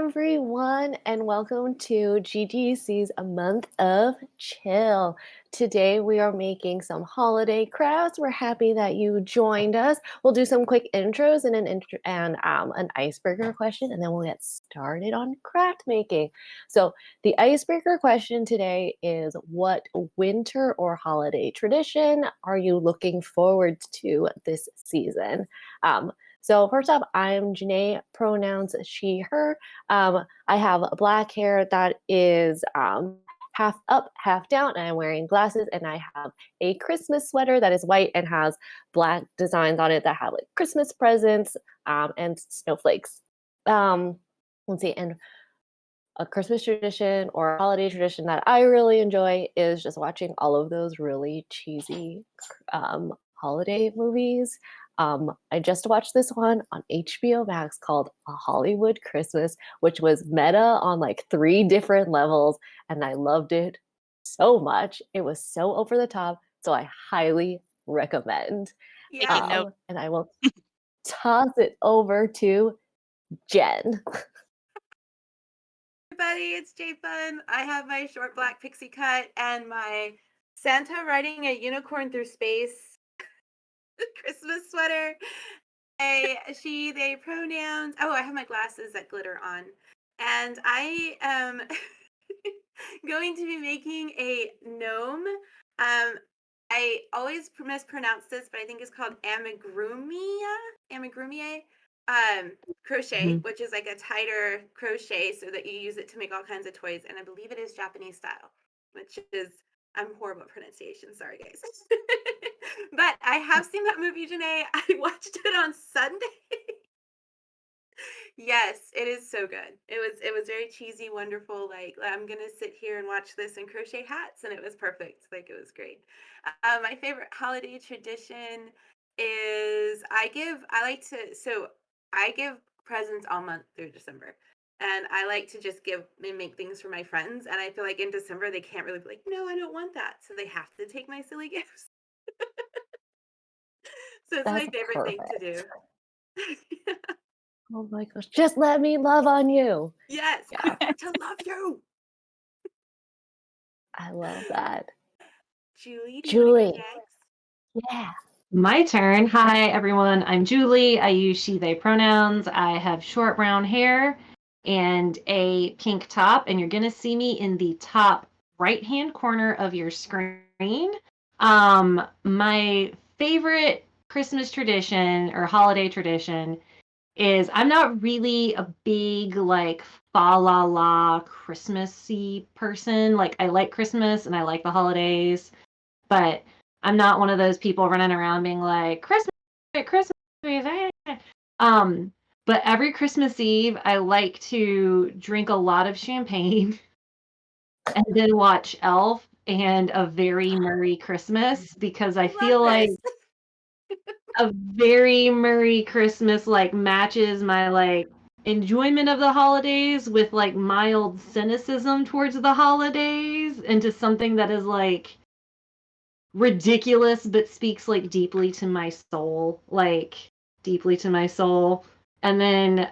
everyone, and welcome to GGC's A Month of Chill. Today we are making some holiday crafts. We're happy that you joined us. We'll do some quick intros and an icebreaker question, and then we'll get started on craft making. So the icebreaker question today is: what winter or holiday tradition are you looking forward to this season? So first off, I'm Jannae, pronouns she, her. I have black hair that is half up, half down, and I'm wearing glasses, and I have a Christmas sweater that is white and has black designs on it that have like Christmas presents and snowflakes. Um, let's see, and a Christmas tradition or a holiday tradition that I really enjoy is just watching all of those really cheesy holiday movies. I just watched this one on HBO Max called A Hollywood Christmas, which was meta on like 3 different levels, and I loved it so much. It was so over the top, so I highly recommend. Taking note. And I will toss it over to Jenn. Everybody, it's Jay Fun. I have my short black pixie cut and my Santa riding a unicorn through space Christmas sweater. She, they pronouns. Oh, I have my glasses that glitter on. And I am going to be making a gnome. I always mispronounce this, but I think it's called amigurumia crochet, which is like a tighter crochet so that you use it to make all kinds of toys. And I believe it is Japanese style, which is, I'm horrible at pronunciation. Sorry, guys. But I have seen that movie, Jannae. I watched it on Sunday. Yes, it is so good. It was very cheesy, wonderful. Like, I'm gonna sit here and watch this and crochet hats, and it was perfect. Like, it was great. My favorite holiday tradition is I give presents all month through December. And I like to just give and make things for my friends. And I feel like in December they can't really be like, no, I don't want that. So they have to take my silly gifts. So it's That's my favorite thing to do. Oh my gosh, just let me love on you. Yes, Yeah. I want to love you. I love that. Julie, do you want to go next? Yeah. My turn. Hi, everyone. I'm Julie. I use she, they pronouns. I have short brown hair and a pink top, and you're going to see me in the top right-hand corner of your screen. My favorite Christmas tradition or holiday tradition is I'm not really a big, like, fa-la-la Christmassy person. Like, I like Christmas and I like the holidays, but I'm not one of those people running around being like, Christmas, Christmas. But every Christmas Eve, I like to drink a lot of champagne and then watch Elf and A Very Merry Christmas because I feel like A Very Merry Christmas like matches my like enjoyment of the holidays with like mild cynicism towards the holidays into something that is like ridiculous but speaks like deeply to my soul, and then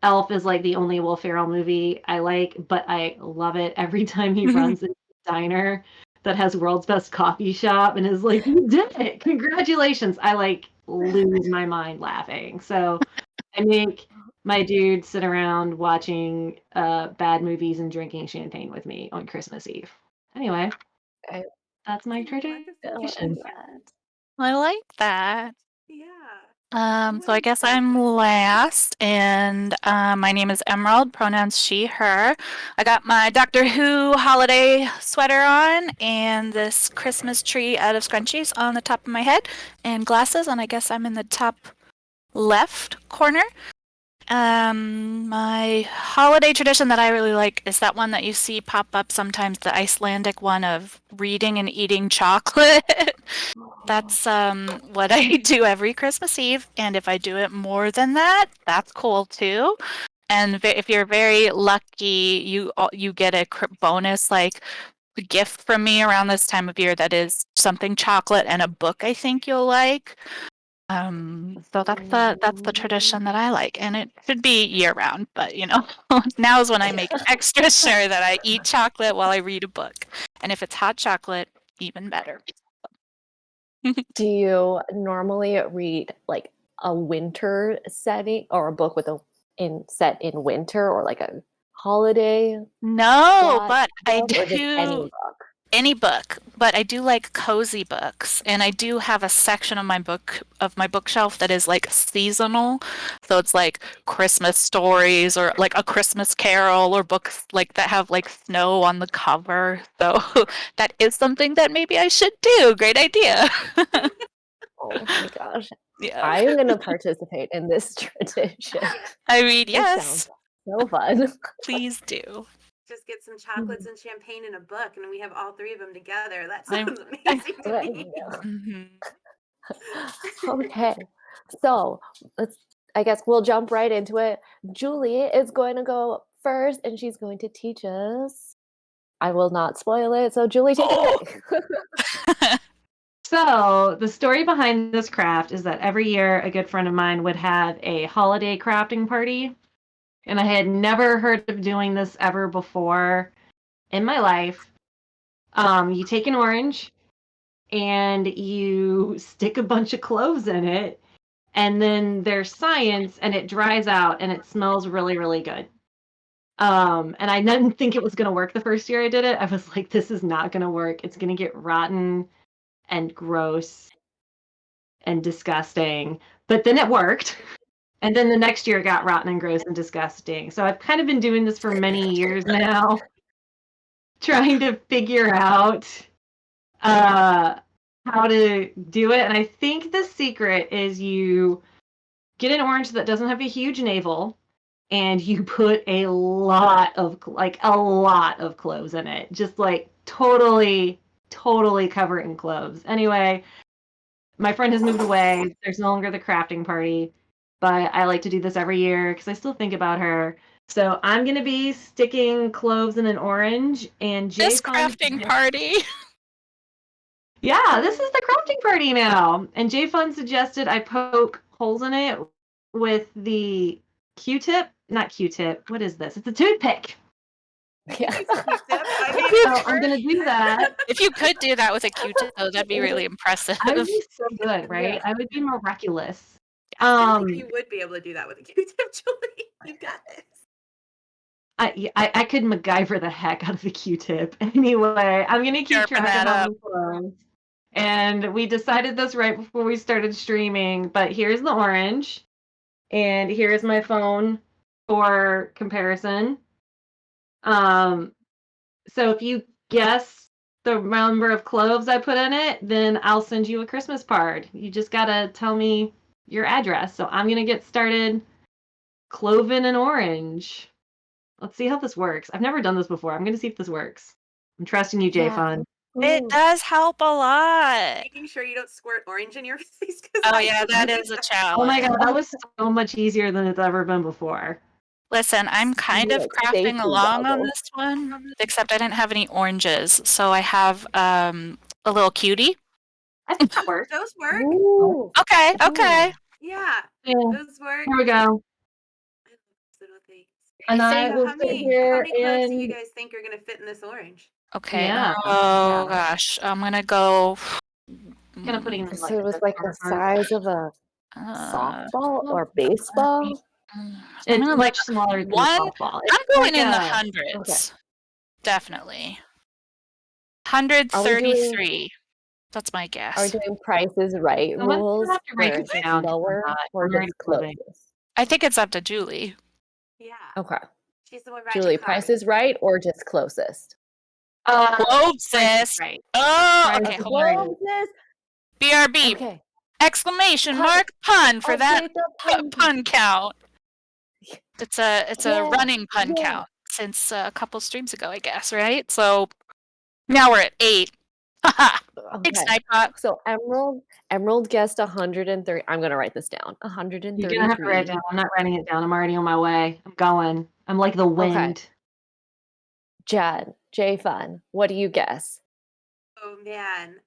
Elf is like the only Will Ferrell movie I like, but I love it every time he runs into the diner that has world's best coffee shop and is like, you did it, congratulations. I like lose my mind laughing. So I make my dude sit around watching bad movies and drinking champagne with me on Christmas Eve. Anyway, that's my tradition. I I like that. Yeah. So I guess I'm last, and my name is Emerald, pronouns she, her. I got my Doctor Who holiday sweater on, and this Christmas tree out of scrunchies on the top of my head, and glasses, and I guess I'm in the top left corner. My holiday tradition that I really like is that one that you see pop up sometimes, the Icelandic one of reading and eating chocolate. That's what I do every Christmas Eve, and if I do it more than that, that's cool too. And if you're very lucky, you get a bonus like gift from me around this time of year that is something chocolate and a book I think you'll like. So that's the tradition that I like, and it should be year round. But now is when I make extra sure that I eat chocolate while I read a book, and if it's hot chocolate, even better. Do you normally read like a winter setting or a book set in winter or like a holiday No, plot but I book or just any do book? any book, but I do like cozy books, and I do have a section of my bookshelf that is like seasonal. So it's like Christmas stories or like A Christmas Carol or books like that have like snow on the cover. So that is something that maybe I should do. Great idea. Oh my gosh. Yeah. I am going to participate in this tradition. I mean, This sounds yes, so fun. please do. Just get some chocolates and champagne in a book, and we have all three of them together. That I'm- sounds amazing to Right, me. yeah. Mhm. Okay. So I guess we'll jump right into it. Julie is going to go first and she's going to teach us. I will not spoil it. So Julie, take it away. So the story behind this craft is that every year a good friend of mine would have a holiday crafting party. And I had never heard of doing this ever before in my life. You take an orange and you stick a bunch of cloves in it. And then there's science and it dries out and it smells really, really good. And I didn't think it was going to work the first year I did it. I was like, this is not going to work. It's going to get rotten and gross and disgusting. But then it worked. And then the next year it got rotten and gross and disgusting. So I've kind of been doing this for many years now, trying to figure out how to do it. And I think the secret is you get an orange that doesn't have a huge navel and you put a lot of cloves in it. Just like totally cover it in cloves. Anyway, my friend has moved away. There's no longer the crafting party, but I like to do this every year because I still think about her. So I'm gonna be sticking cloves in an orange and This crafting party. Yeah, this is the crafting party now. And Jay Fun suggested I poke holes in it with the Q-tip. Not Q-tip. What is this? It's a toothpick. Yeah. So I'm gonna do that. If you could do that with a Q-tip, though, that'd be really impressive. I would be so good, right? Yeah. I would be miraculous. I feel like you would be able to do that with a Q-tip, Julie. You got this. I could MacGyver the heck out of the Q-tip. Anyway, I'm gonna keep Sharpen track that of all up. the cloves. And we decided this right before we started streaming, but here's the orange. And here's my phone for comparison. So if you guess the number of cloves I put in it, then I'll send you a Christmas card. You just gotta tell me your address. So I'm gonna get started cloving an orange. Let's see how this works. I've never done this before. I'm gonna see if this works. I'm trusting you, Jay Yeah. Fun. It does help a lot. Making sure you don't squirt orange in your face. Oh yeah, that is a challenge. Oh my god, that was so much easier than it's ever been before. Listen, I'm kind of like crafting safety along on goggles. this one, except I didn't have any oranges, so I have a little cutie. I think that works. Those work. Ooh. Okay, okay. Yeah, Yeah, those work. here we go. I love those little things. And I think will how sit many here cloves do you and guys think are gonna fit in this orange? Okay. Yeah, Oh yeah. gosh, I'm gonna go. kind of putting them So it was this like the part. size of a softball or baseball. I'm It's gonna much smaller than one. a softball. I'm It's going like in the a- hundreds. Definitely. Are we doing 133. That's my Are we guess. doing Prices Right I'm gonna rules have to write where this it's down 'cause I'm lower not- or I'm already just closing. closest? I think it's up to Julie. Yeah. Okay. She's the one writing Julie, the card. Price is Right or just closest? Cloves, Price is sis. Right. Oh, Price okay. is Hold on. Right. Closest. BRB. Okay. Exclamation Pun. mark pun for that Update the pun count. It's a Yeah, running pun yeah. count since a couple streams ago, I guess, right? So now we're at 8. Haha. Big Okay. sniper. So Emerald guessed 130. I'm gonna write this down. You're 133. gonna have to write it down. I'm not writing it down. I'm already on my way. I'm going. I'm like the wind. Jen, J Fun, what do you guess? Oh man.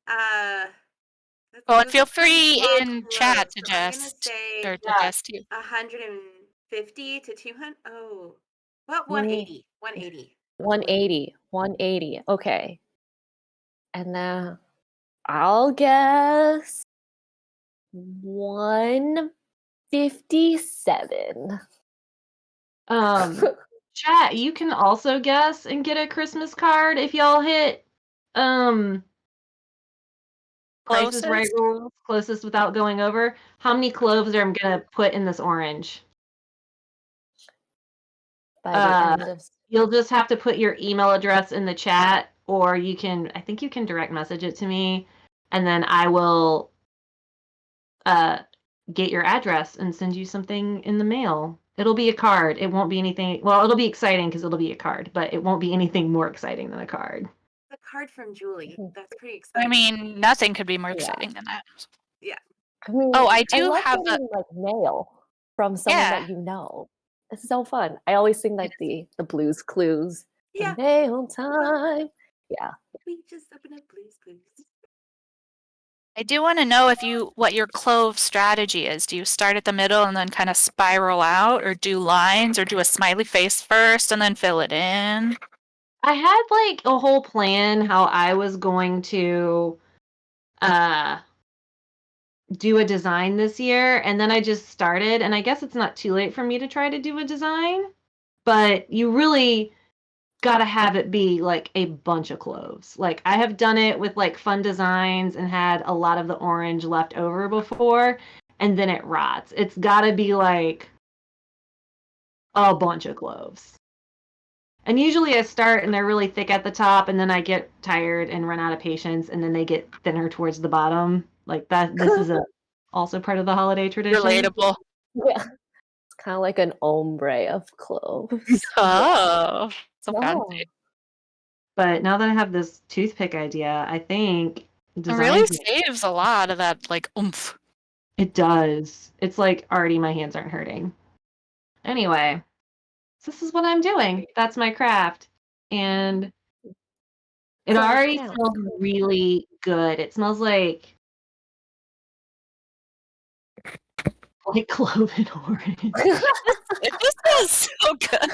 Oh, and Those feel are some free small in chat cloves. to So I'm gonna just say or to Yeah. guess too. 150 to 200. Oh, what? Mm, 180. 180. 180. 180. Okay. And then I'll guess 157. Chat, you can also guess and get a Christmas card if y'all hit Price is Right Closest? rules, closest without going over. How many cloves are I'm gonna put in this orange? By the end of You'll just have to put your email address in the chat, or you can, I think you can direct message it to me, and then I will get your address and send you something in the mail. It'll be a card. It won't be anything. Well, it'll be exciting because it'll be a card, but it won't be anything more exciting than a card. A card from Julie. That's pretty I exciting. mean, nothing could be more Yeah. exciting than that. Yeah. I mean, Oh, I I do love have a getting like mail from someone yeah. that you know. It's so fun. I always sing like the Blues Clues. The Yeah. mail time. Yeah. We just opened up Blues Clues. I do want to know if what your clove strategy is. Do you start at the middle and then kind of spiral out, or do lines, or do a smiley face first and then fill it in? I had like a whole plan how I was going to do a design this year, and then I just started, and I guess it's not too late for me to try to do a design, but you really gotta have it be like a bunch of cloves. Like I have done it with like fun designs and had a lot of the orange left over before, and then it rots. It's gotta be like a bunch of cloves. And usually I start and they're really thick at the top, and then I get tired and run out of patience, and then they get thinner towards the bottom. Like that. This is also part of the holiday tradition. Relatable. Yeah. It's kind of like an ombre of cloves. Oh, so Oh. fancy. But now that I have this toothpick idea, I think It really designs saves a lot of that like oomph. it does. It's like already my hands aren't hurting. Anyway, so this is what I'm doing. That's my craft. And it Clove already counts. smells really good. It smells like clove and orange. It just smells so good.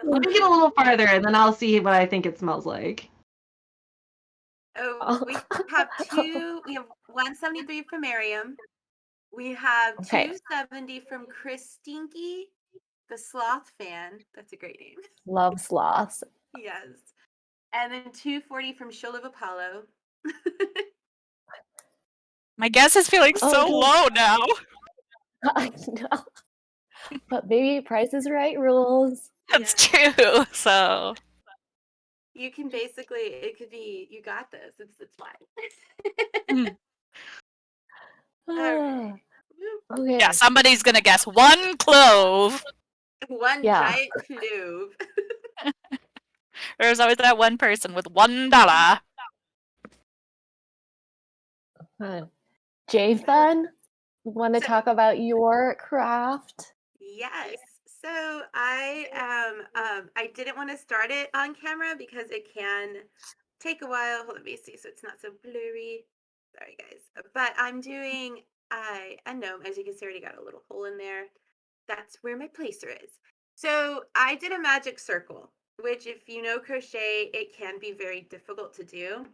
Let me get a little farther and then I'll see what I think it smells like. Oh, we have 173 from Miriam. We have Okay. 270 from Chris Stinky, the sloth fan. That's a great name. Love sloths. Yes. And then 240 from Shoal of Apollo. My guess is feeling so Okay. low now. I know. But maybe Price is Right rules. That's true. So You can basically, it could be, you got this. It's fine. Ah, Woo. okay. yeah, somebody's gonna guess one clove. One Yeah. giant clove. There's always that one person with $1. Fun. Jay Fun, want to So- talk about your craft? Yes. So I I didn't want to start it on camera because it can take a while. Hold on, let me see so it's not so blurry. Sorry guys. But I'm doing a gnome. As you can see, I already got a little hole in there. That's where my placer is. So I did a magic circle, which if you know crochet, it can be very difficult to do.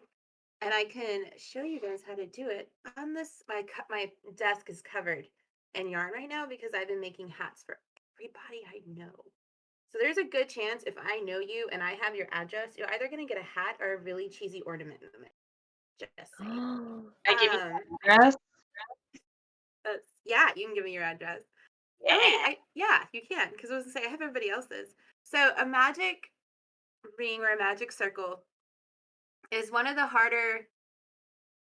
And I can show you guys how to do it on this. My desk is covered in yarn right now because I've been making hats for everybody I know. So there's a good chance if I know you and I have your address, you're either going to get a hat or a really cheesy ornament in the mail. Just saying. I give you the address. Yeah, you can give me your address. Oh wait, yeah, you can because I was gonna say I have everybody else's. So a magic ring or a magic circle is one of the harder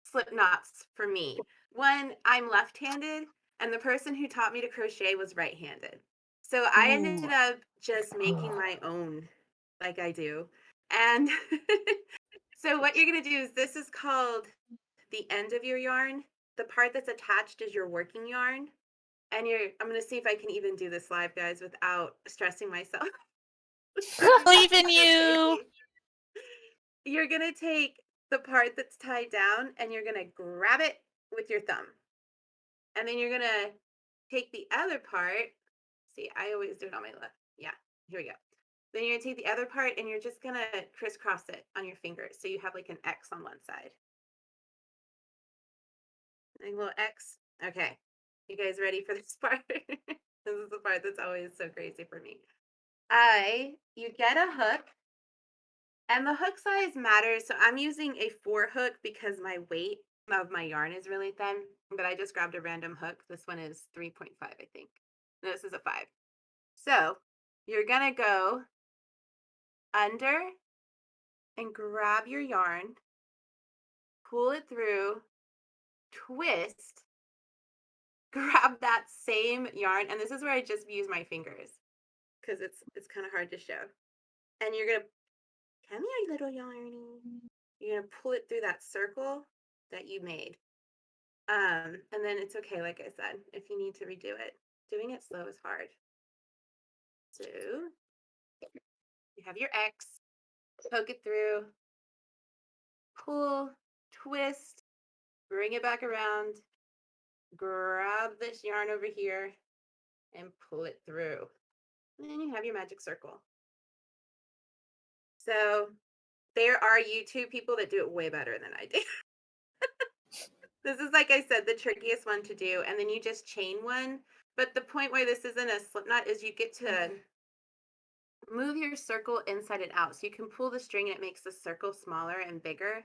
slip knots for me. One, I'm left-handed, and the person who taught me to crochet was right-handed. So I ended up just making my own, like I do. And so what you're gonna do is this is called the end of your yarn. The part that's attached is your working yarn. And I'm gonna see if I can even do this live, guys, without stressing myself. Believe in you. You're gonna take the part that's tied down, and you're gonna grab it with your thumb. And then you're gonna take the other part. See, I always do it on my left. Yeah, here we go. Then you're gonna take the other part and you're just gonna crisscross it on your fingers. So you have like an X on one side. Like a little X. Okay. You guys ready for this part? This is the part that's always so crazy for me. You get a hook, and the hook size matters. So I'm using a 4 hook because my weight of my yarn is really thin, but I just grabbed a random hook. This one is 3.5, I think. No, this is a 5. So you're gonna go under and grab your yarn, pull it through, twist, grab that same yarn, and this is where I just use my fingers because it's kind of hard to show. And you're gonna come here, little yarny. You're gonna pull it through that circle that you made. And then it's okay, like I said, if you need to redo it. Doing it slow is hard. So you have your X, poke it through, pull, twist, bring it back around, grab this yarn over here, and pull it through. And then you have your magic circle. So there are YouTube people that do it way better than I do. This is, like I said, the trickiest one to do. And then you just chain one. But the point why this isn't a slip knot is you get to move your circle inside and out. So you can pull the string and it makes the circle smaller and bigger.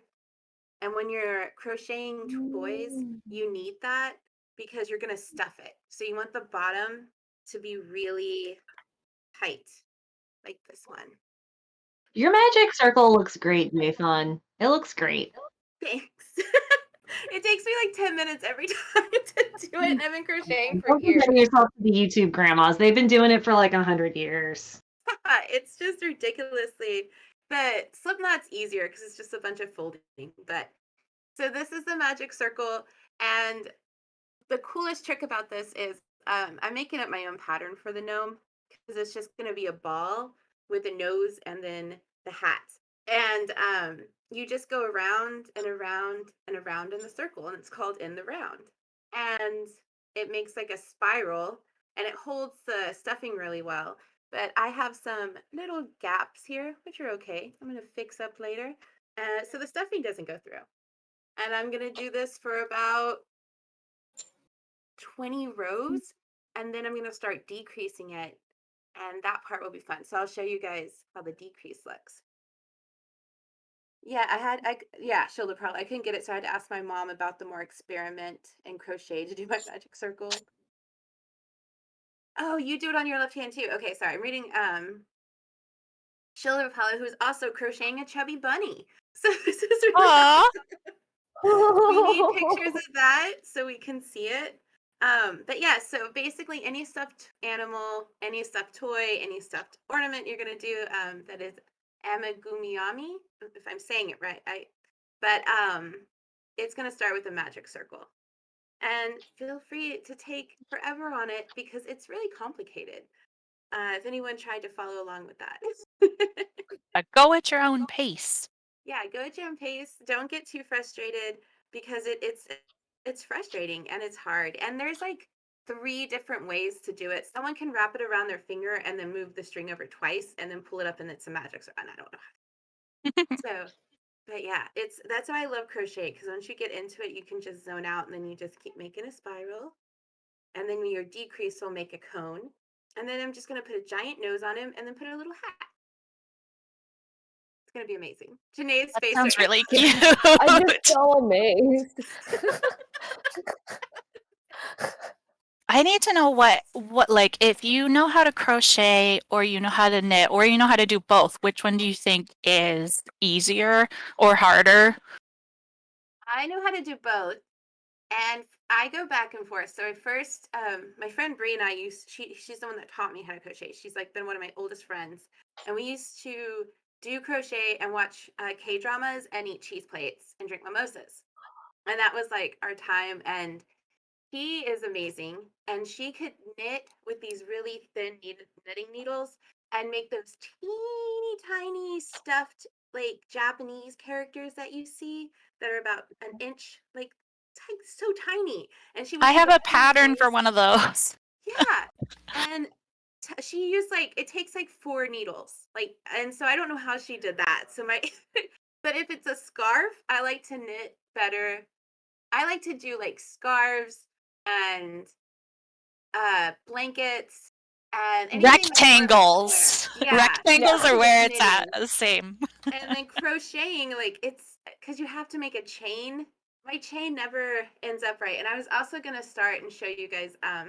And when you're crocheting toys, you need that because you're going to stuff it. So you want the bottom to be really tight, like this one. Your magic circle looks great, Nathan. It looks great. Thanks. It takes me like 10 minutes every time to do it, and I've been crocheting for Don't years. compare yourself to the YouTube grandmas. They've been doing it for like 100 years. It's just ridiculously, but Slipknot's easier because it's just a bunch of folding. But so this is the magic circle, and the coolest trick about this is I'm making up my own pattern for the gnome because it's just going to be a ball with a nose and then the hat. And you just go around and around and around in the circle, and it's called In the Round. And it makes like a spiral, and it holds the stuffing really well. But I have some little gaps here, which are okay. I'm going to fix up later. So the stuffing doesn't go through. And I'm going to do this for about 20 rows, and then I'm going to start decreasing it, and that part will be fun. So I'll show you guys how the decrease looks. Yeah, she'll probably, I couldn't get it, so I had to ask my mom about the more experiment in crochet to do my magic circle. Oh, you do it on your left hand too. Okay, sorry. I'm reading Sheila Rapallo, who's also crocheting a chubby bunny. So this is really Aww. we need pictures of that so we can see it. But yeah, so basically any stuffed animal, any stuffed toy, any stuffed ornament you're gonna do that is amigumiami, if I'm saying it right. But it's gonna start with a magic circle. And feel free to take forever on it because it's really complicated. If anyone tried to follow along with that. Go at your own pace. Yeah, go at your own pace. Don't get too frustrated because it's frustrating and it's hard. And there's like 3 different ways to do it. Someone can wrap it around their finger and then move the string over twice and then pull it up and it's a magic. And I don't know. So, but yeah, that's why I love crochet, because once you get into it, you can just zone out and then you just keep making a spiral. And then your decrease will make a cone. And then I'm just going to put a giant nose on him and then put a little hat. It's going to be amazing. Jannae's That face sounds right really now. cute. I'm just so amazed. I need to know what like if you know how to crochet or you know how to knit or you know how to do both, which one do you think is easier or harder? I know how to do both, and I go back and forth. So at first, my friend Bree and I she's the one that taught me how to crochet. She's like been one of my oldest friends, and we used to do crochet and watch K-dramas and eat cheese plates and drink mimosas. And that was like our time. And she is amazing, and she could knit with these really thin knitting needles and make those teeny tiny stuffed like Japanese characters that you see that are about an inch, like so tiny. And she would I do have the a pattern for voice. one of those. Yeah. And she used like, it takes like 4 needles. Like, and so I don't know how she did that. So my, but if it's a scarf, I like to knit better. I like to do like scarves and blankets and anything that's more of a square. Rectangles. Yeah. Rectangles So are with where it's at. knitting. Same. And then crocheting, like it's because you have to make a chain. My chain never ends up right. And I was also gonna start and show you guys a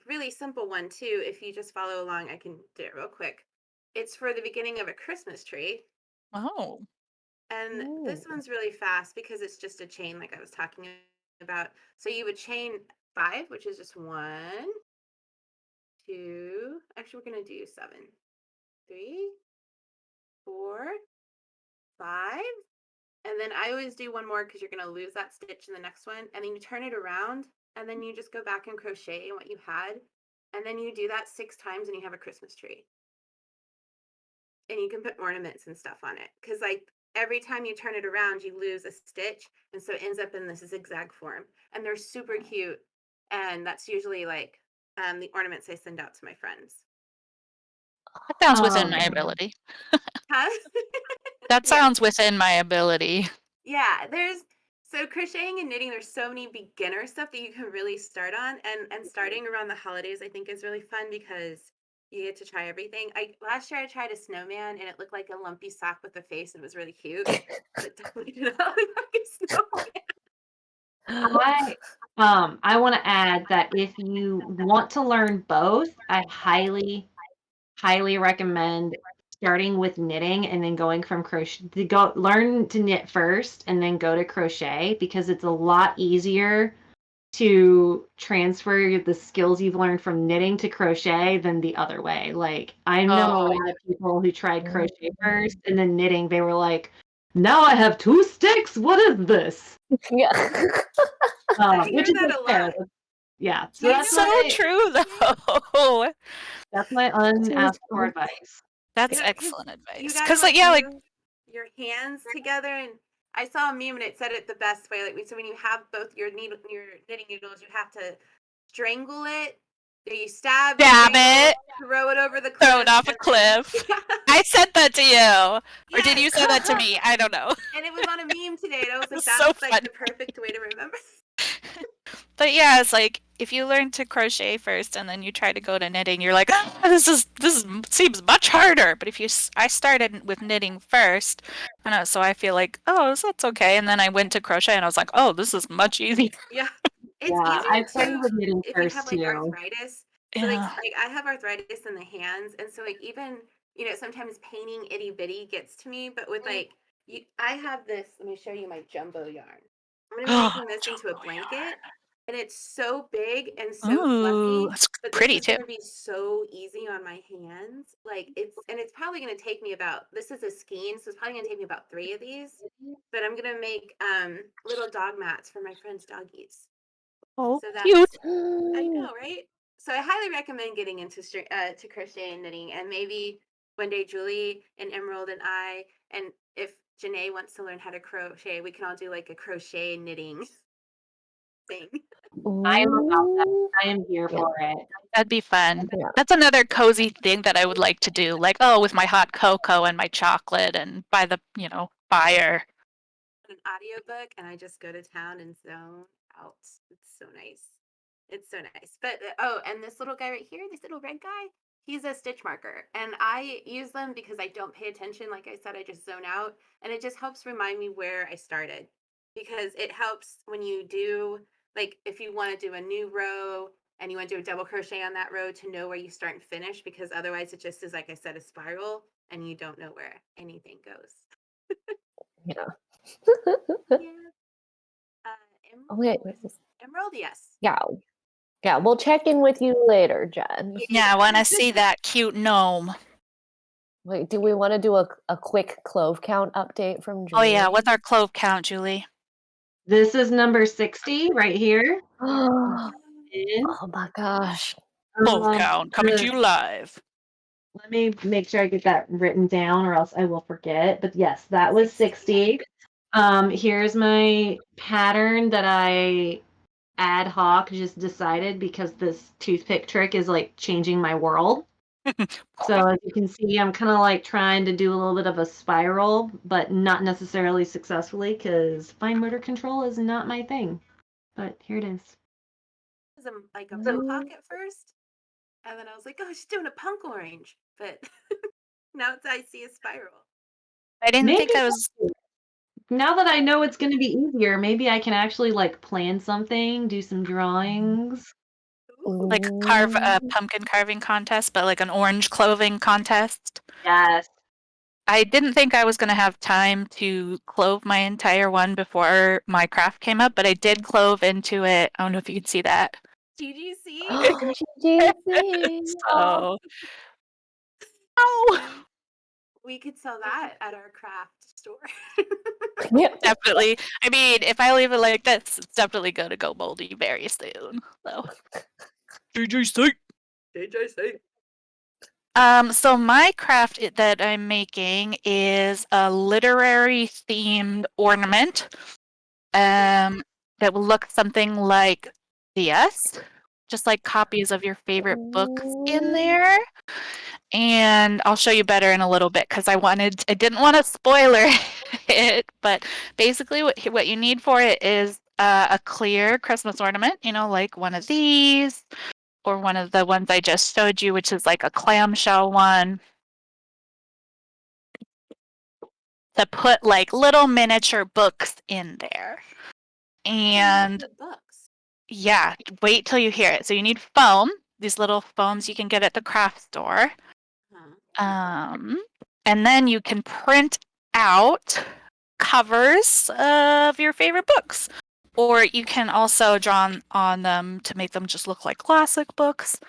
really simple one too. If you just follow along, I can do it real quick. It's for the beginning of a Christmas tree. Oh. And this one's really fast because it's just a chain like I was talking about. So you would chain 5, which is just 1, 2, actually we're gonna do 7, 3, 4, 5. And then I always do one more because you're going to lose that stitch in the next one. And then you turn it around and then you just go back and crochet what you had. And then you do that 6 times and you have a Christmas tree. And you can put ornaments and stuff on it. Because like every time you turn it around, you lose a stitch. And so it ends up in this zigzag form. And they're super cute. And that's usually like the ornaments I send out to my friends. That sounds within my ability. Huh? That Yeah. sounds within my ability. Yeah, so crocheting and knitting, there's so many beginner stuff that you can really start on, and starting around the holidays I think is really fun because you get to try everything. Last year I tried a snowman and it looked like a lumpy sock with a face and it was really cute. But it definitely did not look like a snowman. I want to add that if you want to learn both, I highly recommend starting with knitting and then going from crochet to go learn to knit first and then go to crochet, because it's a lot easier to transfer the skills you've learned from knitting to crochet than the other way. Like, I know a lot of people who tried crochet first and then knitting, they were like, now I have 2 sticks. What is this? Yeah. Which is that a lot. Yeah. So That's so true, though. That's my unasked for advice. That's Yeah, excellent advice. You gotta Because, like, yeah, like, your hands together, and I saw a meme and it said it the best way. Like, so when you have both your knitting needles, you have to strangle it. You stab it, throw it over the cliff, throw it off a cliff. I said that to you, or did you say that to me? I don't know. And it was on a meme today, and I was like, That's that's so like funny. the perfect way to remember. But yeah, it's like if you learn to crochet first and then you try to go to knitting, you're like, this seems much harder. But if I started with knitting first, and so I feel like, oh, that's okay. And then I went to crochet and I was like, oh, this is much easier. Yeah, it's easier I started with knitting if first you have like too. arthritis. So Yeah. like I have arthritis in the hands, and so like even sometimes painting itty bitty gets to me. But with like I have this. Let me show you my jumbo yarn. I'm gonna be making this into a blanket. And it's so big and so Ooh, fluffy, it's but pretty this is too. gonna be so easy on my hands. Like it's probably gonna take me about, this is a skein, so it's probably gonna take me about 3 of these. But I'm gonna make little dog mats for my friends' doggies. Oh, So that's cute. I know, right? So I highly recommend getting into to crochet and knitting, and maybe one day Julie and Emerald and I, and if Jannae wants to learn how to crochet, we can all do like a crochet knitting thing. I am about that. I am here for it. That'd be fun. Yeah. That's another cozy thing that I would like to do. Like, oh, with my hot cocoa and my chocolate and by the, fire. An audiobook, and I just go to town and zone out. It's so nice. It's so nice. But and this little guy right here, this little red guy, he's a stitch marker, and I use them because I don't pay attention. Like I said, I just zone out, and it just helps remind me where I started, because it helps when you do, like, if you want to do a new row and you want to do a double crochet on that row, to know where you start and finish, because otherwise it just is, like I said, a spiral and you don't know where anything goes. Yeah. Emerald? Okay, where's this? Emerald, yes. Yeah. Yeah, we'll check in with you later, Jen. Yeah, I want to see that cute gnome. Wait, do we want to do a quick clove count update from Julie? Oh, yeah. What's our clove count, Julie? This is number 60 right here. Oh my gosh. Clove count coming to you live. Let me make sure I get that written down or else I will forget. But yes, that was 60. Here's my pattern that I ad hoc just decided because this toothpick trick is like changing my world. So as you can see, I'm kind of like trying to do a little bit of a spiral, but not necessarily successfully because fine motor control is not my thing. But here it is. It was like a mohawk at first, and then I was like, oh, she's doing a punk orange, but now I see a spiral. I didn't Maybe think I was now that I know it's going to be easier, maybe I can actually like plan something, do some drawings. like carve a pumpkin carving contest, but like an orange clothing contest. Yes. I didn't think I was going to have time to clove my entire one before my craft came up, but I did clove into it. I don't know if you can see that. GGC. GGC. So, oh, We could sell that at our craft store. Yep. definitely. I mean, if I leave it like this, it's definitely going to go moldy very soon. So, GGC. JJC. So my craft that I'm making is a literary themed ornament. That will look something like this, just like copies of your favorite books in there. And I'll show you better in a little bit because I didn't want to spoiler it, but basically what you need for it is a clear Christmas ornament, like one of these or one of the ones I just showed you, which is like a clamshell one. To put like little miniature books in there. And books. yeah, wait till you hear it. So you need foam, these little foams you can get at the craft store. And then you can print out covers of your favorite books. Or you can also draw on them to make them just look like classic books.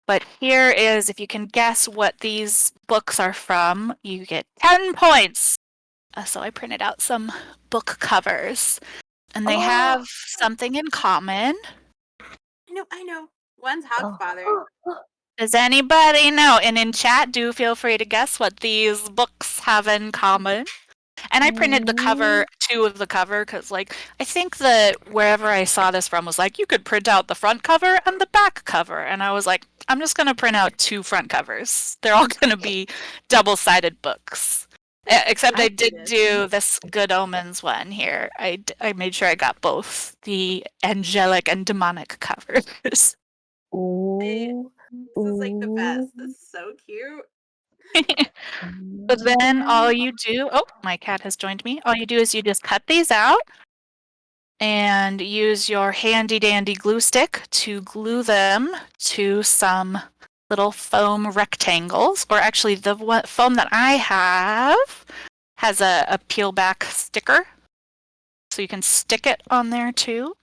But here is, if you can guess what these books are from, you get 10 points. So I printed out some book covers. And they have something in common. I know. One's Hogfather. Does anybody know? And in chat, do feel free to guess what these books have in common. And I printed the cover, 2 of the cover, because like I think that wherever I saw this from was like you could print out the front cover and the back cover, and I was like, I'm just gonna print out 2 front covers. They're all gonna be double-sided books. Except I did do this Good Omens one here. I made sure I got both the angelic and demonic covers. Ooh. This is like the best. This is so cute. But then all you do, oh, my cat has joined me. All you do is you just cut these out and use your handy dandy glue stick to glue them to some little foam rectangles. Or actually, the foam that I have has a peel back sticker. So you can stick it on there too.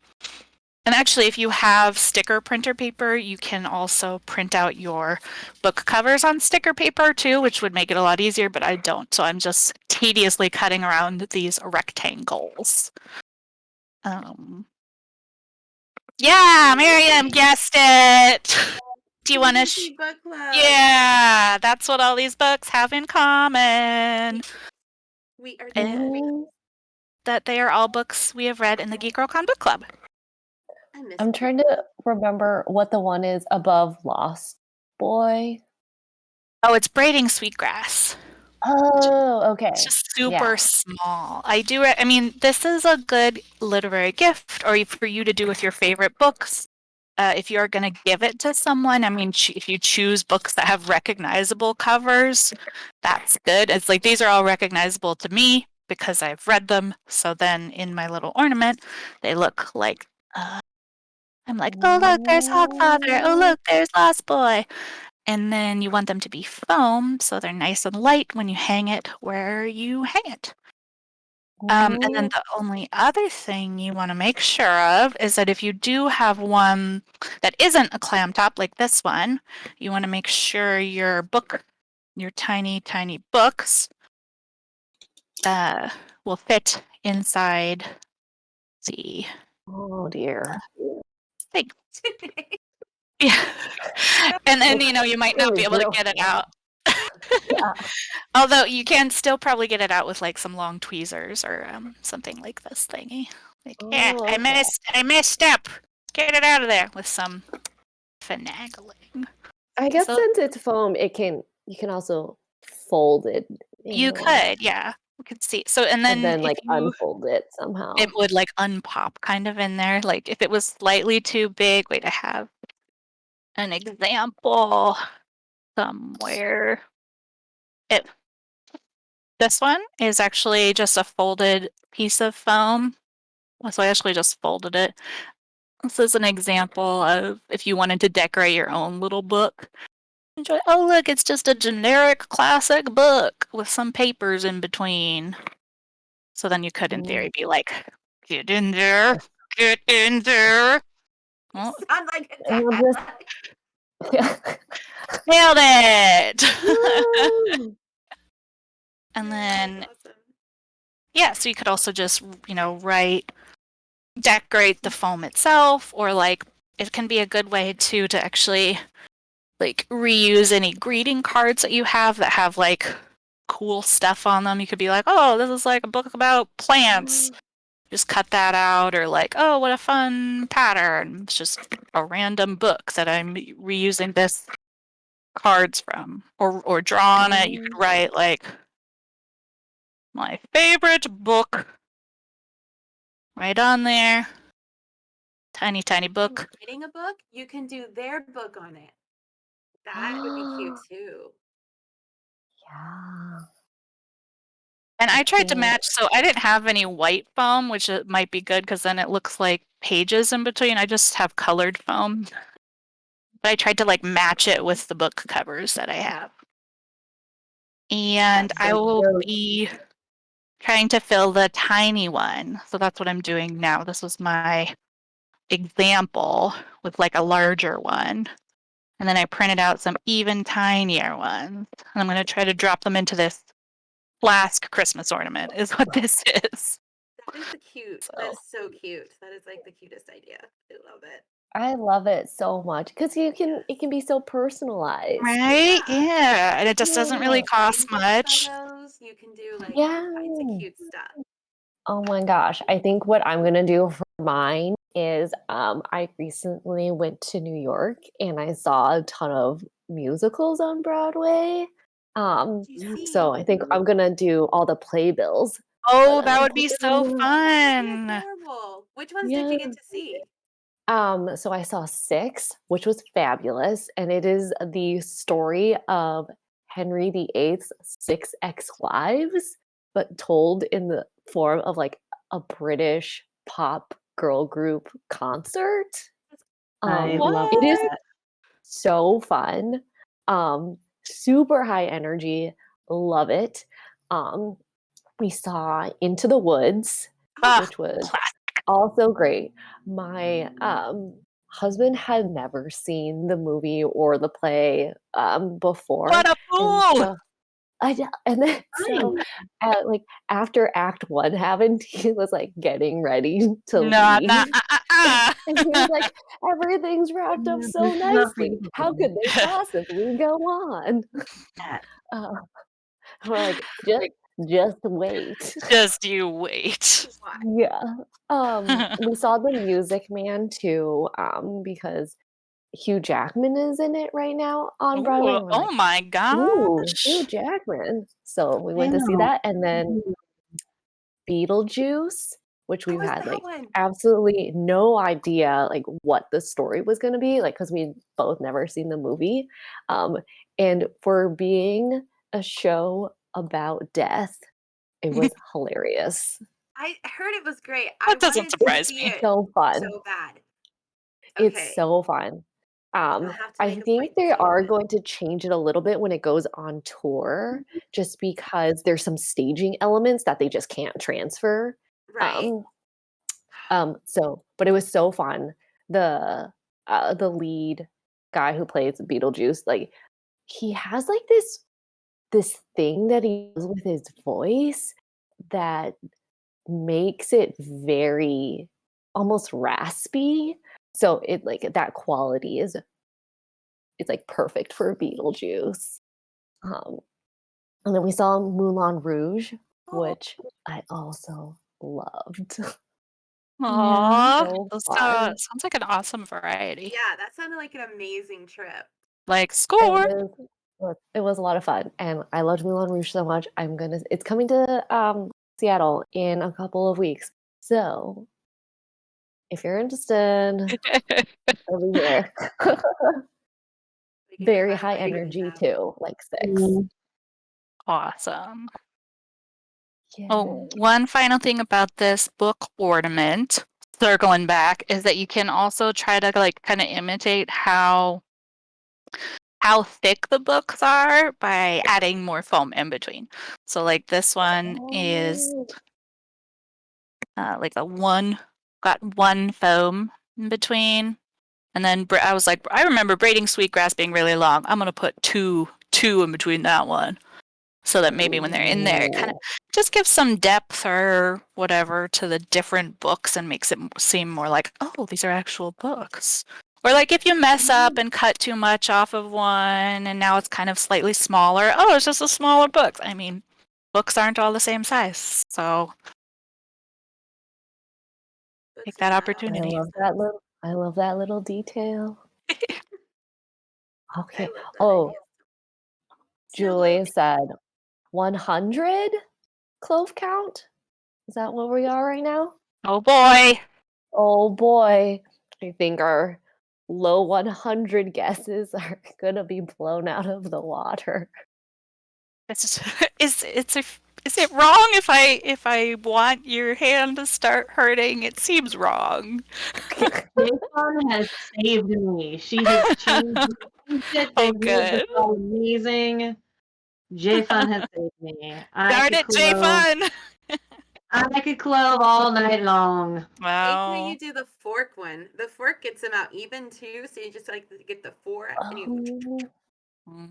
And actually, if you have sticker printer paper, you can also print out your book covers on sticker paper too, which would make it a lot easier, but I don't. So I'm just tediously cutting around these rectangles. Yeah, Miriam guessed it. Do you want to? Yeah, that's what all these books have in common. We are that they are all books we have read in the GeekGirlCon book club. I'm trying to remember what the one is above Lost Boy. Oh, it's Braiding Sweetgrass. Oh, okay. It's just super small. I mean, this is a good literary gift, or for you to do with your favorite books. If you're going to give it to someone, I mean, if you choose books that have recognizable covers, that's good. It's like these are all recognizable to me because I've read them. So then in my little ornament, they look like, I'm like, oh, look, there's Hogfather. Oh, look, there's Lost Boy. And then you want them to be foam, so they're nice and light when you hang it where you hang it. And then the only other thing you want to make sure of is that if you do have one that isn't a clam top like this one, you want to make sure your tiny, tiny books will fit inside the thing. Yeah. And then, you might not be able to get it out. Yeah. Although you can still probably get it out with like some long tweezers or something like this thingy. Like, yeah, Oh, I okay. messed up. Get it out of there with some finagling. I guess So since it's foam, you can also fold it in you there could, yeah. We could see. So and and then then if like you unfold it somehow. it would like unpop kind of in there. Like if it was slightly too big, wait, I have an example somewhere. This one is actually just a folded piece of foam. So I actually just folded it. This is an example of if you wanted to decorate your own little book. Enjoy. Oh, look, it's just a generic classic book with some papers in between. So then you could, in theory, be like, get in there, get in there. Oh, Sound like a And I'll dialect. nailed it. Woo! And That's then, awesome. yeah, so you could also just, decorate the foam itself, or like it can be a good way too to actually like reuse any greeting cards that you have that have like cool stuff on them. You could be like, oh, this is like a book about plants. Just cut that out, or like, oh, what a fun pattern. It's just a random book that I'm reusing this cards from. Or draw on it. You could write like my favorite book right on there. Tiny, tiny book. Writing a book, you can do their book on it. That would be cute too. Yeah. And I tried to think- match, so I didn't have any white foam, which it might be good because then it looks like pages in between. I just have colored foam. But I tried to like match it with the book covers that I have. And I will be trying to fill the tiny one. So that's what I'm doing now. This was my example with like a larger one. And then I printed out some even tinier ones. And I'm going to try to drop them into this flask Christmas ornament is what this is. That is the cute. So. That's so cute. That is like the cutest idea. I love it. I love it so much because it can be so personalized. Right? Yeah. And it just doesn't really Yeah. cost much. Photos, you can do like Yeah. all kinds of cute stuff. Oh my gosh. I think what I'm gonna do for mine is I recently went to New York and I saw a ton of musicals on Broadway. So I think I'm gonna do all the playbills. Oh, But that I'm would be hoping so to- fun. Adorable. Which ones did Yeah. you get to see? So I saw 6, which was fabulous, and it is the story of Henry VIII's 6 ex-wives, but told in the form of like a British pop girl group concert. I Um, love it is that. so fun. Super high energy. Love it. Um, we saw Into the Woods, Ah, which was classic. also great. My husband had never seen the movie or the play before, What a and fool! so and then so like after Act 1 happened, he was like getting ready to Nah, leave. nah, And he was like, everything's wrapped up so There's nicely. nothing How could they possibly go on? that. Uh, we're like, just wait. Just you wait. Why? Yeah. We saw The Music Man too, because Hugh Jackman is in it right now on Broadway. Ooh, And we're oh like, my ooh, Hugh gosh. Jackman. So we I went to see know. that. And then Beetlejuice, which How we've was had that like one? absolutely no idea like what the story was going to be, like because we both never seen the movie. And for being a show about death, it was hilarious. I heard it was great. I That doesn't wanted to surprise see me. it So fun. so bad. It's Okay. so fun. I'll have to I make a think point to they see are it. going to change it a little bit when it goes on tour, just because there's some staging elements that they just can't transfer. Right. But it was so fun. The lead guy who plays Beetlejuice, like he has like this thing that he does with his voice that makes it very almost raspy. So it like that quality is it's like perfect for Beetlejuice. Um, And then we saw Moulin Rouge, Oh, which I also loved. Aww, So those fun. sounds like an awesome variety. yeah, that sounded like an amazing trip. Like It score. was a lot of fun, and I loved Moulin Rouge so much. It's coming to Seattle in a couple of weeks. So if you're interested, I'll be here. We can Very climb high my mountains energy out. too, like 6. Awesome. Oh, Yay. one final thing about this book ornament, circling back, is that you can also try to like kind of imitate how thick the books are by adding more foam in between. So like this one is Oh. like got one foam in between. And then I was like, I remember braiding sweetgrass being really long. I'm gonna put two in between that one, so that maybe when they're in there, it kind of Ooh. just gives some depth or whatever to the different books and makes it seem more like, oh, these are actual books. Or like if you mess up and cut too much off of one, and now it's kind of slightly smaller. Oh, it's just a smaller book. I mean, books aren't all the same size, so take Books are that not all opportunity. I love that little detail. I Okay. love that Oh, idea. Snow globe. Julie said 100 clove count. Is that where we are right now? Oh boy. Oh boy. I think our low 100 guesses are gonna be blown out of the water. It's is it wrong if I want your hand to start hurting? It seems wrong. Jason has saved me. She has changed it. Oh, They made this good. all amazing. Jason has saved me. Darn it, J Fun. I could clove all night long. I like how Wow. you do the fork one. The fork gets them out even too, so you just like get the 4 and you. Oh,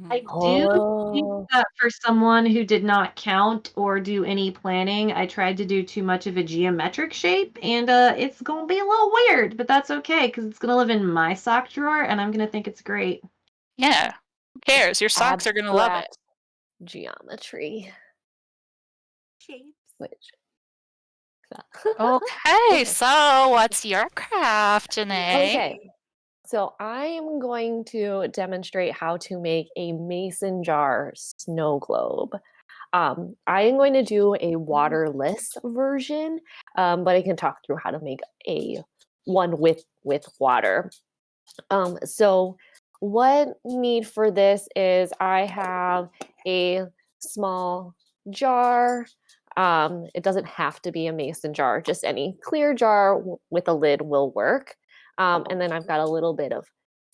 I Mhm. do think oh, that for someone who did not count or do any planning, I tried to do too much of a geometric shape, and it's gonna be a little weird, but that's okay because it's gonna live in my sock drawer, and I'm gonna think it's great. Yeah. Who cares? Your socks are gonna love it. abstract geometry, Shapes. which Okay, okay. so what's your craft, Jannae? Okay. So I am going to demonstrate how to make a mason jar snow globe. I am going to do a waterless version, but I can talk through how to make a one with water. So what we need for this is I have a small jar. It doesn't have to be a mason jar, just any clear jar with a lid will work. And then I've got a little bit of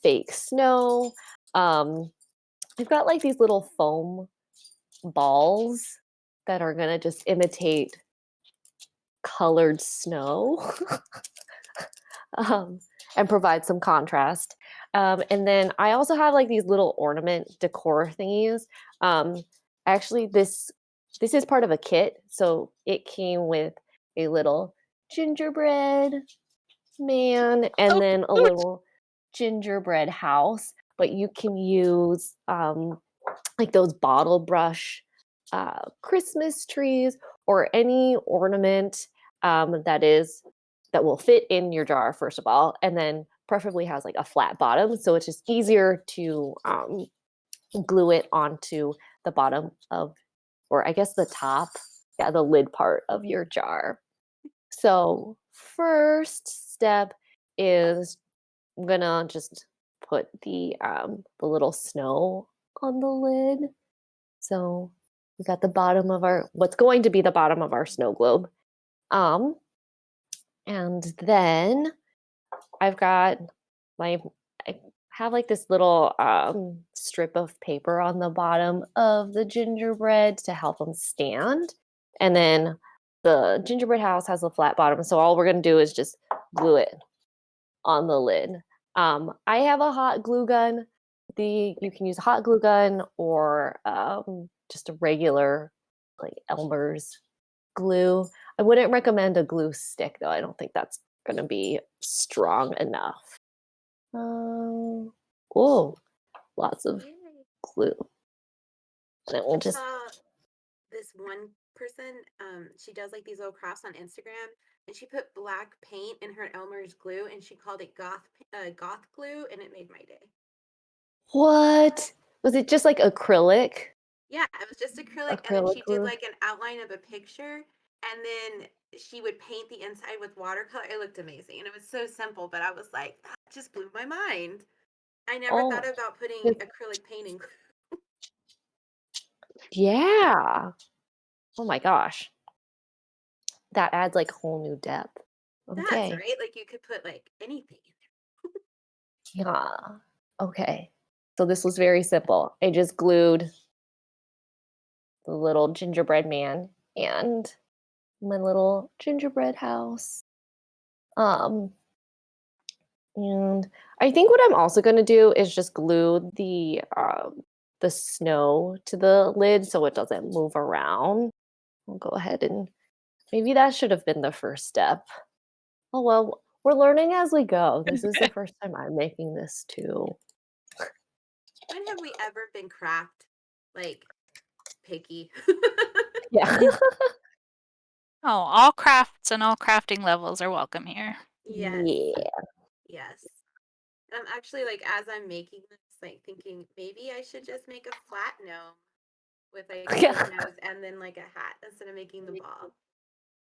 fake snow. I've got like these little foam balls that are gonna just imitate colored snow. And provide some contrast. And then I also have like these little ornament decor thingies. Um, Actually, this is part of a kit, so it came with a little gingerbread man and So then a cute. little gingerbread house. But you can use like those bottle brush Christmas trees or any ornament that will fit in your jar, first of all, and then preferably has like a flat bottom, so it's just easier to glue it onto the bottom of, or I guess the top, yeah, the lid part of your jar. So first step is I'm gonna just put the little snow on the lid. So we got the bottom of our what's going to be the bottom of our snow globe. Um, and then I've got my I have like this little strip of paper on the bottom of the gingerbread to help them stand. And then the gingerbread house has a flat bottom, so all we're gonna do is just glue it on the lid. I have a hot glue gun. You can use a hot glue gun or just a regular like Elmer's glue. I wouldn't recommend a glue stick though. I don't think that's gonna be strong enough. Oh, lots of Yay. glue. And it will I just saw this one person, she does like these little crafts on Instagram, and she put black paint in her Elmer's glue, and she called it goth glue, and it made my day. What? Was it just like acrylic? Yeah, it was just acrylic, and then Acrylic she did glue? like an outline of a picture, and then she would paint the inside with watercolor. It looked amazing, and it was so simple, but I was like, that just blew my mind. I never thought Oh, about putting this- acrylic paint in glue. yeah. Oh my gosh. That adds like whole new depth. That's Okay. right. Like you could put like anything in Yeah. Okay. So this was very simple. I just glued the little gingerbread man and my little gingerbread house. And I think what I'm also going to do is just glue the snow to the lid so it doesn't move around. I'll go ahead and maybe that should have been the first step. Oh well, we're learning as we go. This is the first time I'm making this too. When have we ever been craft like picky? Yeah. Oh, all crafts and all crafting levels are welcome here. Yes. Yeah. Yes. And I'm actually like as I'm making this, like thinking maybe I should just make a flat gnome with like a Yeah. big nose and then like a hat instead of making the ball.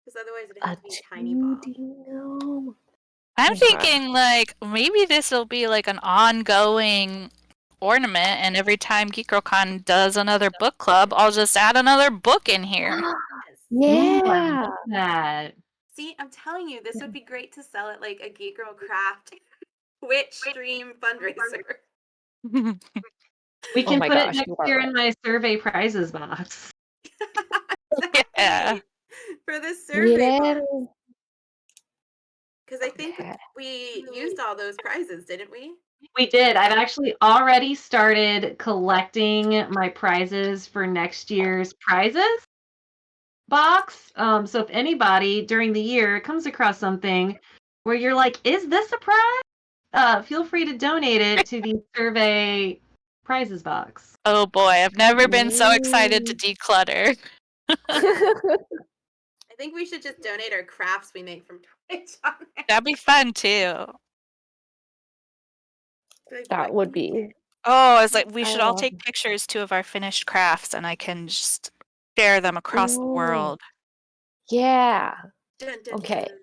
Because otherwise it'd A have to be a tiny ball. 2D gnome. I'm Yeah. thinking like maybe this will be like an ongoing ornament, and every time GeekGirlCon does another book club, I'll just add another book in here. Yes. Ooh, I Yeah. love that. See, I'm telling you, this would be great to sell at like a Geek Girl Craft Twitch stream fundraiser. We Oh can my put it gosh, next you are year right. in my survey prizes box. Yeah. For the survey Yeah. box. Because I think Okay. we used all those prizes, didn't we? We did. I've actually already started collecting my prizes for next year's prizes box. So if anybody during the year comes across something where you're like, is this a prize? Feel free to donate it to the survey prizes box. Oh boy, I've never been so excited to declutter. I think we should just donate our crafts we make from Twitch on there. That'd be fun too. Like, That what would can we be. get? Oh, I was like, we I should all love take pictures too of our finished crafts, and I can just share them across the Ooh. world. Yeah. Dun, dun, Okay. dun.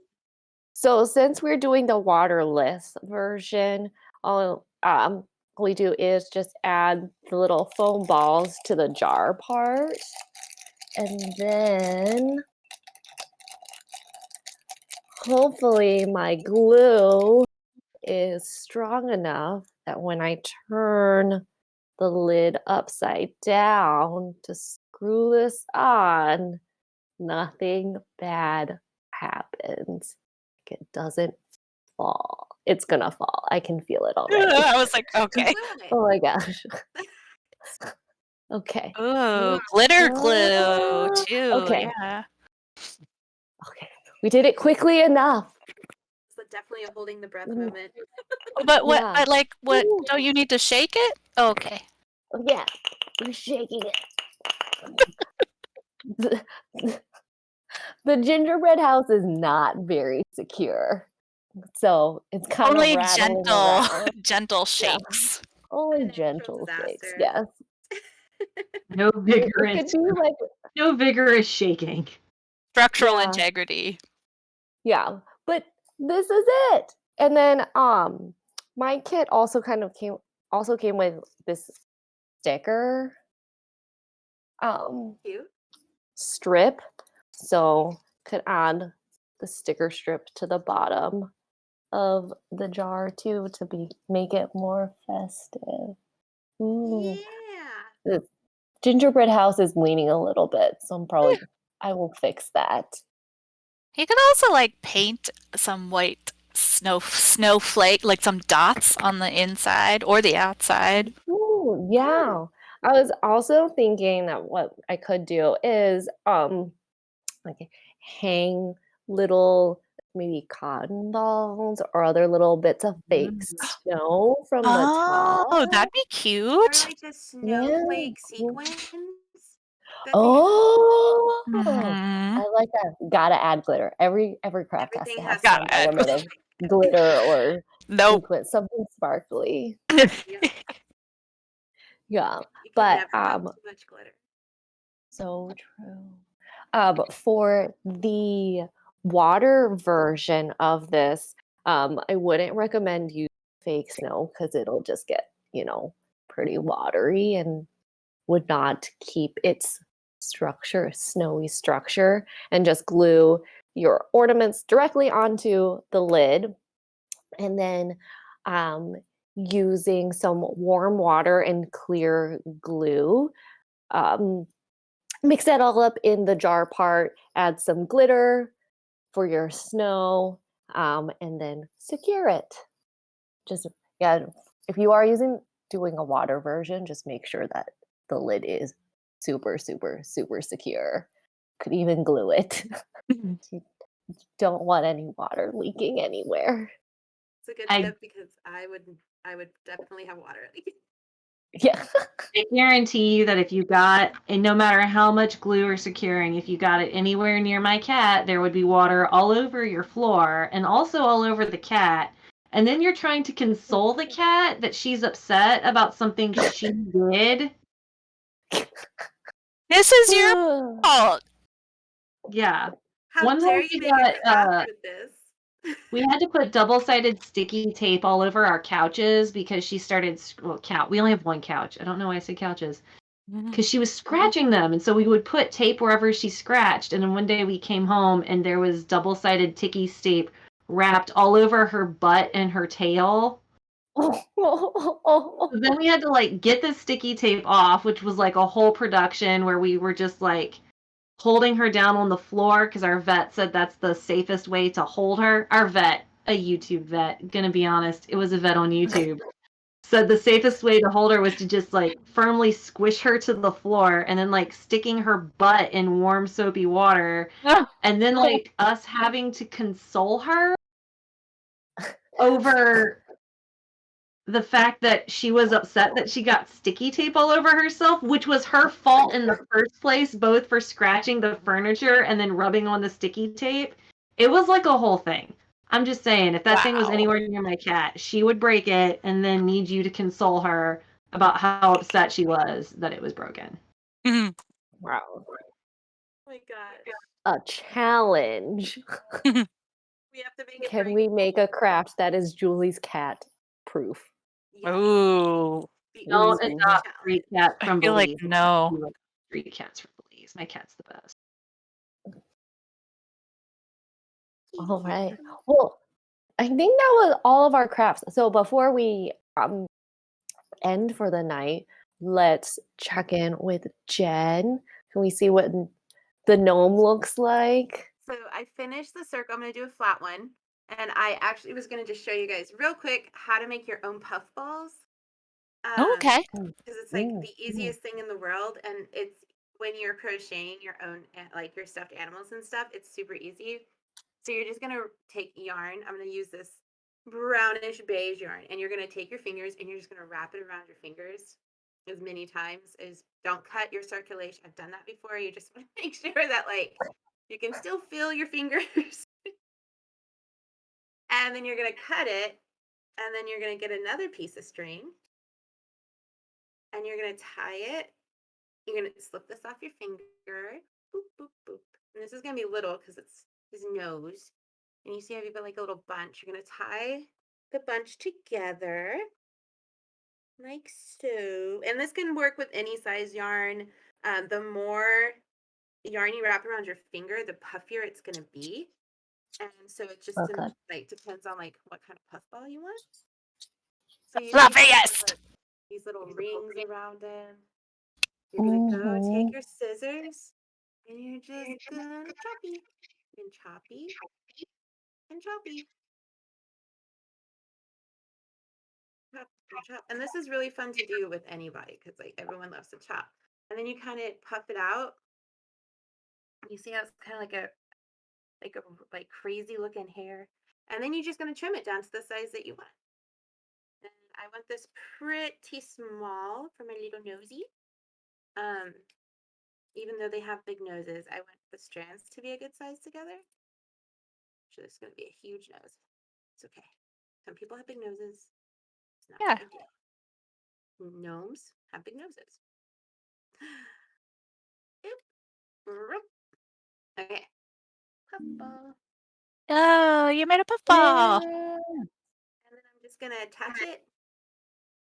So since we're doing the waterless version, all we do is just add the little foam balls to the jar part. And then hopefully my glue is strong enough that when I turn the lid upside down to screw this on, nothing bad happens. It doesn't fall. It's gonna fall. I can feel it already. I was like, okay. Good. Oh my gosh. Okay. Ooh, glitter glue Ah, too. okay. Yeah. Okay. We did it quickly enough. It's definitely a holding the breath Mm. moment. But what? Yeah. But like, what? Ooh. Don't you need to shake it? Okay. Oh, yeah. We're shaking it. The gingerbread house is not very secure. So it's kind of Only rattling gentle, around. gentle Yeah. shakes. Only Natural gentle shakes. disaster. Yes. No It vigorous, could be like, no vigorous shaking. Structural Yeah. integrity. yeah, but this is it. And then my kit also kind of came with this sticker Cute. strip. So could add the sticker strip to the bottom of the jar too to make it more festive. Ooh. Yeah. The gingerbread house is leaning a little bit, so I will fix that. You could also like paint some white snowflake, like some dots on the inside or the outside. Ooh, yeah. I was also thinking that what I could do is like hang little maybe cotton balls or other little bits of fake snow from the top. Oh, that'd be Or cute. like a Yeah. snowflake cool. sequence. That'd be Oh, Mhm. I like that. Gotta add glitter. Every craft has everything to have has to some Gotta be add element glitter. of glitter or Nope. sequin, something sparkly. Yeah, Yeah, you can but never have too much glitter. so true. For the water version of this, I wouldn't recommend using fake snow because it'll just get, pretty watery and would not keep its snowy structure, and just glue your ornaments directly onto the lid. And then using some warm water and clear glue, um, mix that all up in the jar part, add some glitter for your snow, and then secure it. Just, yeah, if you are doing a water version, just make sure that the lid is super, super, super secure. Could even glue it. You don't want any water leaking anywhere. It's a good I tip because I would definitely have water leaking. Yeah. I guarantee you that if you got, and no matter how much glue or securing, if you got it anywhere near my cat, there would be water all over your floor and also all over the cat. And then you're trying to console the cat that she's upset about something she did. This is your fault. Yeah. How One dare time you we make a got, craft with this? we had to put double-sided sticky tape all over our couches because she started, we only have one couch. I don't know why I say couches. Because she was scratching them. And so we would put tape wherever she scratched. And then one day we came home and there was double-sided sticky tape wrapped all over her butt and her tail. So then we had to get the sticky tape off, which was like a whole production where we were just holding her down on the floor because our vet said that's the safest way to hold her. Our vet, a YouTube vet, gonna be honest, it was a vet on YouTube. So the safest way to hold her was to just firmly squish her to the floor and then sticking her butt in warm soapy water and then us having to console her over the fact that she was upset that she got sticky tape all over herself, which was her fault in the first place, both for scratching the furniture and then rubbing on the sticky tape. It was like a whole thing. I'm just saying, if that thing was anywhere near my cat, she would break it and then need you to console her about how upset she was that it was broken. Wow. Oh my gosh. A challenge. We have to make it Can we make a craft that is Julie's cat proof? Yes. Ooh. The Don't ultimate adopt challenge. street cats I from feel like Belize. no. Street cats from Belize. My cat's the best. All right. Well, I think that was all of our crafts. So before we end for the night, let's check in with Jenn. Can we see what the gnome looks like? So I finished the circle. I'm going to do a flat one. And I actually was going to just show you guys real quick how to make your own puff balls. Okay. Because it's the easiest thing in the world. And it's when you're crocheting your own, your stuffed animals and stuff, it's super easy. So you're just going to take yarn. I'm going to use this brownish beige yarn. And you're going to take your fingers and you're just going to wrap it around your fingers as many times as don't cut your circulation. I've done that before. You just want to make sure that you can still feel your fingers. And then you're going to cut it. And then you're going to get another piece of string. And you're going to tie it. You're going to slip this off your finger. Boop, boop, boop. And this is going to be little because it's his nose. And you see how you've got a little bunch. You're going to tie the bunch together like so. And this can work with any size yarn. The more yarn you wrap around your finger, the puffier it's going to be. And so it just depends on what kind of puff ball you want. So you Fluffiest. these little rings around them. You're gonna go take your scissors and you're just gonna choppy and choppy and choppy. Chop and chop. And this is really fun to do with anybody because everyone loves to chop. And then you kind of puff it out. You see how it's kind of like a crazy looking hair. And then you're just gonna trim it down to the size that you want. And I want this pretty small for my little nosy. even though they have big noses, I want the strands to be a good size together. So there's going to be a huge nose. It's okay. Some people have big noses. It's not Yeah. a big deal. Gnomes have big noses. Okay. Puffball. Oh, you made a puffball. And then I'm just going to attach it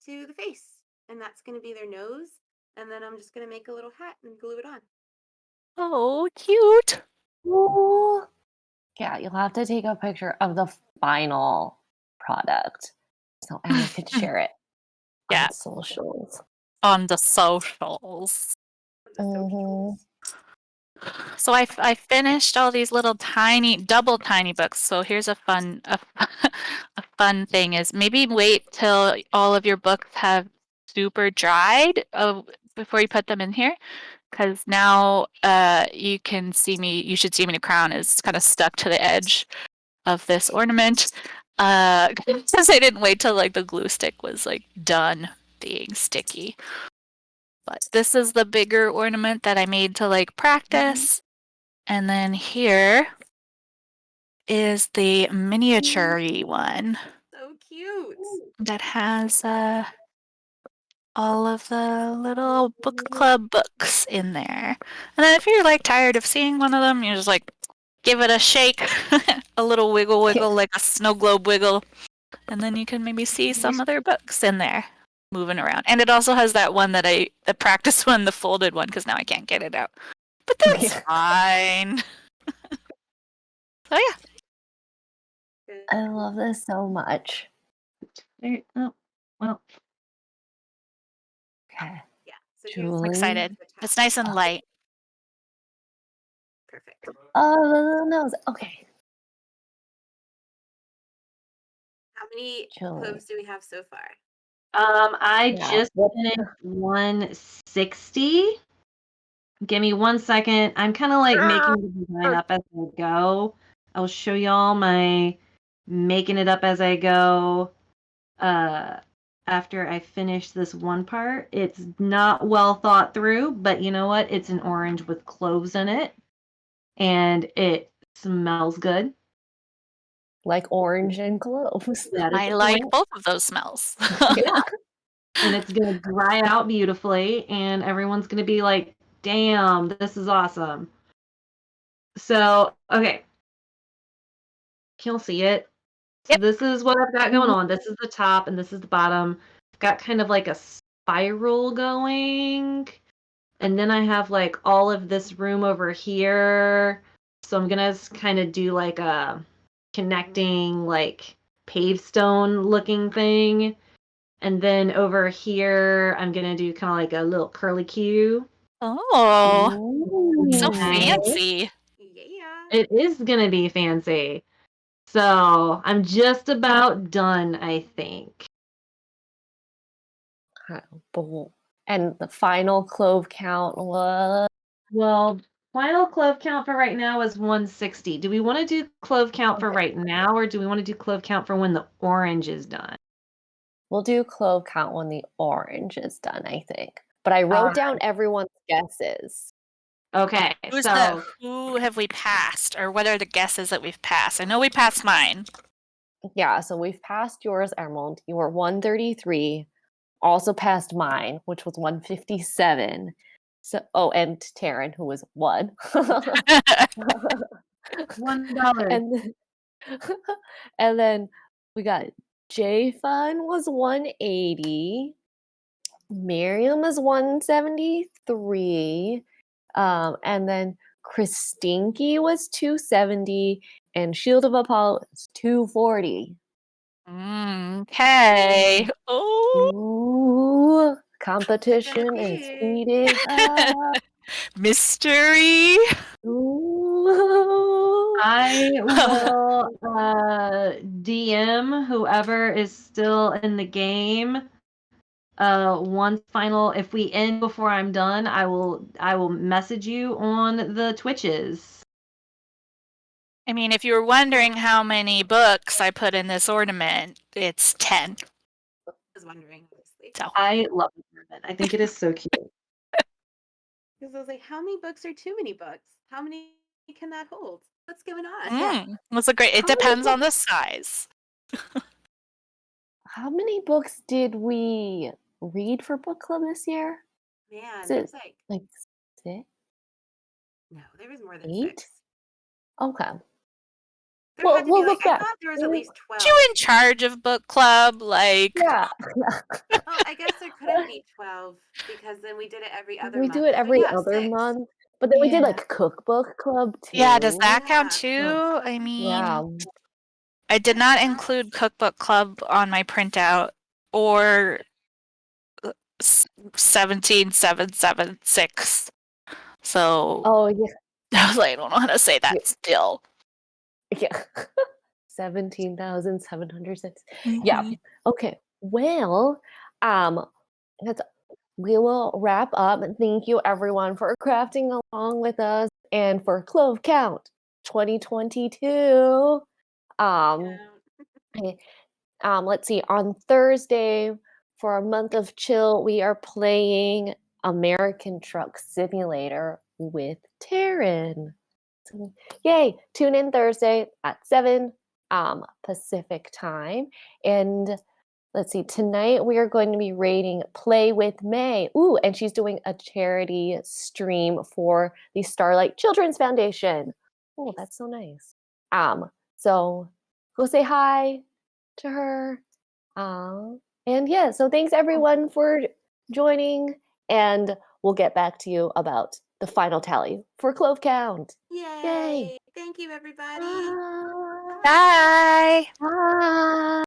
to the face. And that's going to be their nose. And then I'm just going to make a little hat and glue it on. Oh, cute. Ooh. Yeah, you'll have to take a picture of the final product so Anna could share it Yeah. on socials. On the socials. The socials. So I finished all these little tiny, double tiny books. So here's a fun a fun thing is maybe wait till all of your books have super dried before you put them in here, because now you can see me. You should see me. The crown is kind of stuck to the edge of this ornament because I didn't wait till like the glue stick was like done being sticky. But this is the bigger ornament that I made to like practice. And then here is the miniature-y one So cute. that has all of the little book club books in there. And then if you're like tired of seeing one of them, you just like give it a shake, a little wiggle like a snow globe wiggle, and then you can maybe see some other books in there moving around. And it also has that one that the practice one, the folded one, because now I can't get it out. But that's fine. So yeah. I love this so much. Oh, well. Okay. Yeah. So here's Julie? I'm excited. It's nice and light. Perfect. Oh, the little nose. Okay. How many Julie. cloves do we have so far? I Yeah, just what's finished 160. Give me 1 second. I'm kind of like making the design up as I go. I'll show y'all my making it up as I go. After I finish this one part, it's not well thought through, but you know what? It's an orange with cloves in it, and it smells good. like orange and cloves. That is I the like point. both of those smells. Yeah. And it's going to dry out beautifully, and everyone's going to be like, damn, this is awesome. So, okay. You'll see it. So this is what I've got going on. This is the top, and this is the bottom. I've got kind of like a spiral going. And then I have like all of this room over here. So I'm going to kind of do like a connecting, like paved stone looking thing. And then over here, I'm going to do kind of like a little curlicue. Oh, so Nice. fancy. Yeah. It is going to be fancy. So I'm just about done, I think. And the final clove count was Well, final clove count for right now is 160. Do we want to do clove count for right now, or do we want to do clove count for when the orange is done? we'll do clove count when the orange is done, I think. But I wrote down everyone's guesses. Okay, Who have we passed, or what are the guesses that we've passed? I know we passed mine. Yeah, so we've passed yours, Emerald. You were 133. Also passed mine, which was 157. So, and Taryn, who was 1. $1. And then we got J Fun was 180. Miriam is 173. And then Christinky was 270. And Shield of Apollo is 240. Okay. Oh, Ooh, competition is heating up. mystery. Ooh. I will DM whoever is still in the game. One final. If we end before I'm done, I will message you on the Twitches. I mean, if you were wondering how many books I put in this ornament, it's 10. I was wondering, honestly. So I love this ornament. I think it is so cute. Because I was like, how many books are too many books? How many can that hold? What's going on? That's a great. It How many depends on the books- size. How many books did we read for book club this year? Man, Is there's it like, like 6? no, there was more than 8? 6. Okay. There Well, had to we'll be like, look I back. thought there was at least 12. You in charge of book club? Like, Yeah. Well, I guess there couldn't be 12 because then we did it every other We month. do it So every yeah, other 6. month. But then we did yeah, like cookbook club yeah. Does too. that count Yeah. too? I Yeah. mean, I did not include cookbook club on my printout or 17776. So Oh yeah. I was like, I don't know how to say Yeah. that still. Yeah. 17,706. Yeah. Mhm. Okay. Well, that's we will wrap up. Thank you everyone for crafting along with us and for Clove Count 2022. Um, okay, let's see. On Thursday for our month of chill, we are playing American Truck Simulator with Taryn. So, yay! Tune in Thursday at 7 Pacific time. And let's see, tonight we are going to be rating Play with May. Ooh, and she's doing a charity stream for the Starlight Children's Foundation. Oh, that's so nice. So go say hi to her. And yeah, so thanks everyone for joining, and we'll get back to you about the final tally for Clove Count. Yay! Yay. Thank you, everybody. Bye. Bye. Bye.